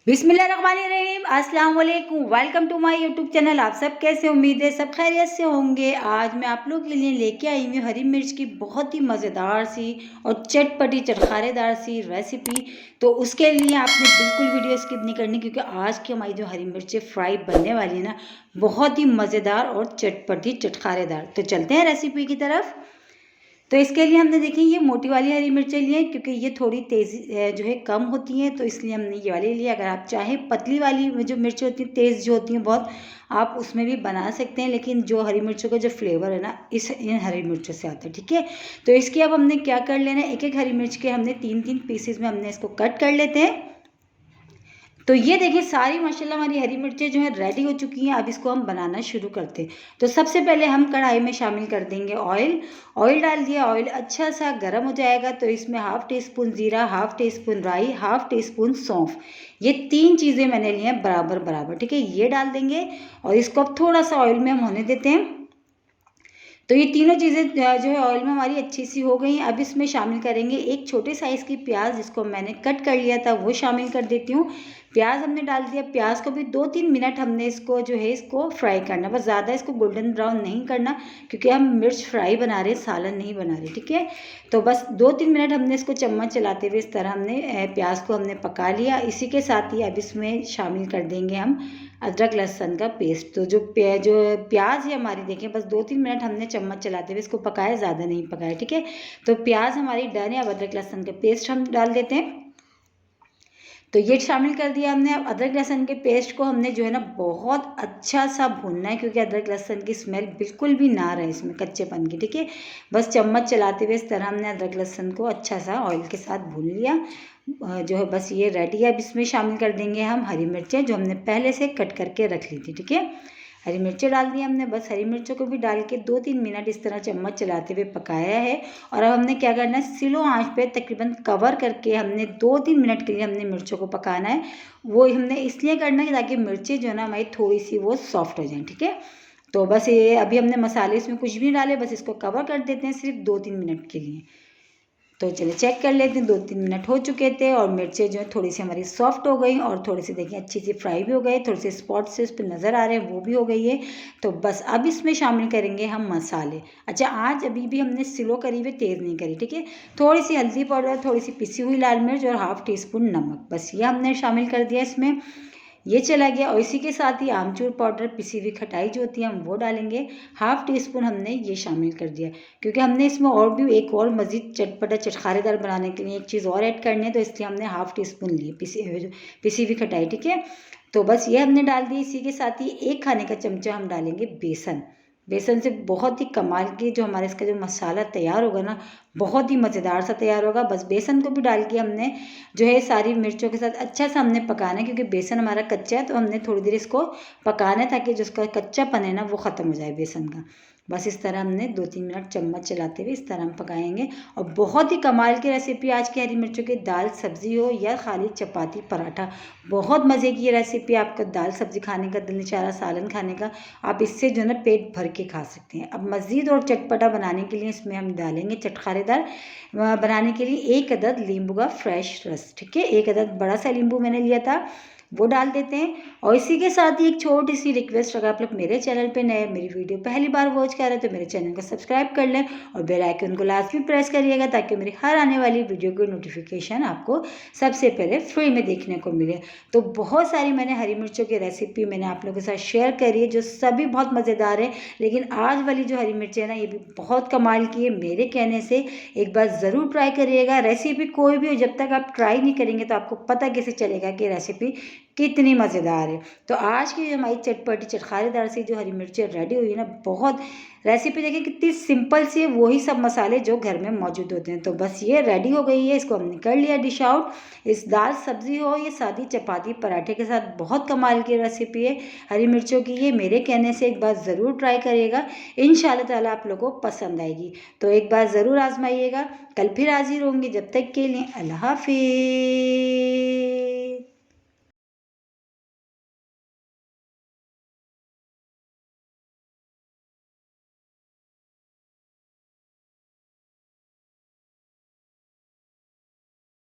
बिस्मिल्लाहिर्रहमानिर्रहीम, अस्सलाम वालेकुम। Welcome to my YouTube channel. आप सब कैसे, उम्मीद है सब खैरियत से होंगे। आज मैं आप लोग के लिए लेके आई हूँ हरी मिर्च की बहुत ही मज़ेदार सी और चटपटी चटखारेदार सी रेसिपी। तो उसके लिए आपने बिल्कुल वीडियो स्किप नहीं करनी, क्योंकि आज की हमारी जो हरी मिर्च फ्राई बनने वाली है ना, बहुत ही मज़ेदार और चटपटी चटखारेदार। तो चलते हैं रेसिपी की तरफ। तो इसके लिए हमने देखिए ये मोटी वाली हरी मिर्चें ली हैं, क्योंकि ये थोड़ी तेज़ी जो है कम होती हैं, तो इसलिए हमने ये वाली ली। अगर आप चाहें पतली वाली जो मिर्चें होती हैं, तेज़ जो होती हैं बहुत, आप उसमें भी बना सकते हैं, लेकिन जो हरी मिर्चों का जो फ्लेवर है ना, इन हरी मिर्चों से आता है। ठीक है, तो इसके अब हमने क्या कर लेना है, एक एक हरी मिर्च के हमने 3-3 पीसेज में हमने इसको कट कर लेते हैं। तो ये देखिए सारी माशाल्लाह हमारी हरी मिर्चें जो है रेडी हो चुकी हैं। अब इसको हम बनाना शुरू करते हैं। तो सबसे पहले हम कढ़ाई में शामिल कर देंगे ऑयल। ऑयल डाल दिया, ऑयल अच्छा सा गर्म हो जाएगा तो इसमें 1/2 टीस्पून जीरा, 1/2 टीस्पून राई, 1/2 टीस्पून सौंफ, ये 3 चीज़ें मैंने ली हैं बराबर बराबर। ठीक है, ये डाल देंगे और इसको अब थोड़ा सा ऑयल में हम होने देते हैं। तो ये तीनों चीज़ें जो है ऑयल में हमारी अच्छी सी हो गई हैं। अब इसमें शामिल करेंगे एक छोटे साइज़ की प्याज, जिसको मैंने कट कर लिया था, वो शामिल कर देती हूँ। प्याज हमने डाल दिया, प्याज को भी 2-3 मिनट हमने इसको जो है इसको फ्राई करना, बस ज़्यादा इसको गोल्डन ब्राउन नहीं करना, क्योंकि हम मिर्च फ्राई बना रहे हैं, सालन नहीं बना रहे। ठीक है, तो बस 2-3 मिनट हमने इसको चम्मच चलाते हुए इस तरह हमने प्याज को हमने पका लिया। इसी के साथ ही अब इसमें शामिल कर देंगे हम अदरक लहसुन का पेस्ट। तो जो प्याज है हमारी, देखें बस 2-3 मिनट हमने चम्मच चलाते हुए इसको पकाया, ज़्यादा नहीं पकाया। ठीक है, तो प्याज हमारी डन है। अब अदरक लहसुन का पेस्ट हम डाल देते हैं। तो ये शामिल कर दिया हमने। अब अदरक लहसुन के पेस्ट को हमने जो है ना बहुत अच्छा सा भूनना है, क्योंकि अदरक लहसुन की स्मेल बिल्कुल भी ना रहे इसमें कच्चेपन की। ठीक है, बस चम्मच चलाते हुए इस तरह हमने अदरक लहसुन को अच्छा सा ऑयल के साथ भून लिया। जो है बस ये रेडी है। अब इसमें शामिल कर देंगे हम हरी मिर्चें, जो हमने पहले से कट करके रख ली थी। ठीक है, हरी मिर्चें डाल दी हमने। बस हरी मिर्चों को भी डाल के 2-3 मिनट इस तरह चम्मच चलाते हुए पकाया है। और अब हमने क्या करना है, स्लो आंच पे तकरीबन कवर करके हमने 2-3 मिनट के लिए हमने मिर्चों को पकाना है। वो हमने इसलिए करना है ताकि मिर्चें जो है ना हमारी थोड़ी सी वो सॉफ्ट हो जाएं। ठीक है, तो बस ये अभी हमने मसाले इसमें कुछ भी डाले, बस इसको कवर कर देते हैं सिर्फ 2-3 मिनट के लिए। तो चलिए चेक कर लेते हैं, 2-3 मिनट हो चुके थे और मिर्चें जो है थोड़ी सी हमारी सॉफ्ट हो गई और थोड़ी सी देखिए अच्छी सी फ्राई भी हो गई, थोड़े से स्पॉट से उस पर नज़र आ रहे हैं, वो भी हो गई है। तो बस अब इसमें शामिल करेंगे हम मसाले। अच्छा, आज अभी भी हमने स्लो करी हुई, तेज़ नहीं करी। ठीक है, थोड़ी सी हल्दी पाउडर, थोड़ी सी पिसी हुई लाल मिर्च और 1/2 टीस्पून नमक, बस ये हमने शामिल कर दिया इसमें। ये चला गया। और इसी के साथ ही आमचूर पाउडर, पिसी हुई खटाई जो होती है, हम वो डालेंगे। 1/2 टीस्पून हमने ये शामिल कर दिया, क्योंकि हमने इसमें और भी एक और मज़ीद चटपटा चटखारेदार बनाने के लिए एक चीज़ और ऐड करनी है, तो इसलिए हमने 1/2 टीस्पून लिए पिसी हुई खटाई। ठीक है, तो बस ये हमने डाल दी। इसी के साथ ही 1 खाने का चमचा हम डालेंगे बेसन। बेसन से बहुत ही कमाल की जो हमारे इसका जो मसाला तैयार होगा ना, बहुत ही मज़ेदार सा तैयार होगा। बस बेसन को भी डाल के हमने जो है सारी मिर्चों के साथ अच्छा सा हमने पकाना है, क्योंकि बेसन हमारा कच्चा है, तो हमने थोड़ी देर इसको पकाना है ताकि जो उसका कच्चापन है ना वो ख़त्म हो जाए बेसन का। बस इस तरह हमने 2-3 मिनट चम्मच चलाते हुए इस तरह हम पकाएंगे। और बहुत ही कमाल की रेसिपी आज की हरी मिर्चों की, दाल सब्ज़ी हो या खाली चपाती पराठा, बहुत मज़े की ये रेसिपी। आपका दाल सब्ज़ी खाने का दिल नहीं चाह रहा, सालन खाने का, आप इससे जो है ना पेट भर के खा सकते हैं। अब मज़ीद और चटपटा बनाने के लिए इसमें हम डालेंगे चटखारेदार बनाने के लिए 1 अदद नींबू का फ्रेश रस। ठीक है, 1 अदद बड़ा सा नींबू मैंने लिया था, वो डाल देते हैं। और इसी के साथ ही एक छोटी सी रिक्वेस्ट, अगर आप लोग मेरे चैनल पे नए, मेरी वीडियो पहली बार वॉच कर रहे हैं, तो मेरे चैनल को सब्सक्राइब कर लें और बेल आइकन को लाजमी प्रेस करिएगा, ताकि मेरी हर आने वाली वीडियो की नोटिफिकेशन आपको सबसे पहले फ्री में देखने को मिले। तो बहुत सारी मैंने हरी मिर्चों की रेसिपी मैंने आप लोगों के साथ शेयर करी है, जो सभी बहुत मज़ेदार है। लेकिन आज वाली जो हरी मिर्च है ना, ये भी बहुत कमाल की है मेरे कहने से। एक बार ज़रूर ट्राई करिएगा। रेसिपी कोई भी हो, जब तक आप ट्राई नहीं करेंगे तो आपको पता कैसे चलेगा कि रेसिपी कितनी मज़ेदार है। तो आज की हमारी चटपटी चटखारेदार सी जो हरी मिर्चें रेडी हुई है ना, बहुत रेसिपी देखिए कितनी सिंपल सी है, वही सब मसाले जो घर में मौजूद होते हैं। तो बस ये रेडी हो गई है, इसको हमने कर लिया डिश आउट। इस दाल सब्ज़ी हो या सादी चपाती पराठे के साथ, बहुत कमाल की रेसिपी है हरी मिर्चों की। ये मेरे कहने से एक बार ज़रूर ट्राई करिएगा, इंशाल्लाह ताला आप लोगों को पसंद आएगी। तो एक बार ज़रूर आजमाइएगा। कल फिर हाजिर होंगे, जब तक के लिए अल्लाह हाफिज़।